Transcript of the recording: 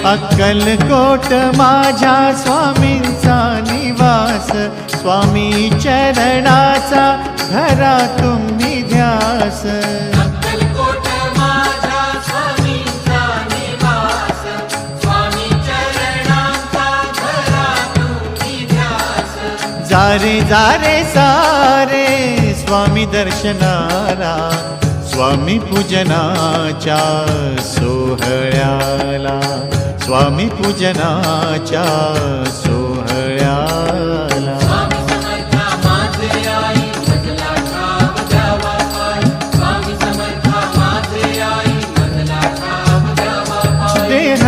अक्कलकोट माझ्या स्वामींचा निवास, स्वामी चरणाचा धरा तुम्ही ध्यास। अक्कलकोट माझ्या स्वामींचा निवास, स्वामी चरणांचा धरा तुम्ही ध्यास। जारे जारे सारे स्वामी दर्शनाला, स्वामी पूजनाच्या सोहळ्याला, स्वामी पूजनाच्या सोहळ्याला। स्वामी समर्था माझे आई मजला ठाव द्यावा पाय, स्वामी समर्था माझे आई मजला ठाव द्यावा पाय। देह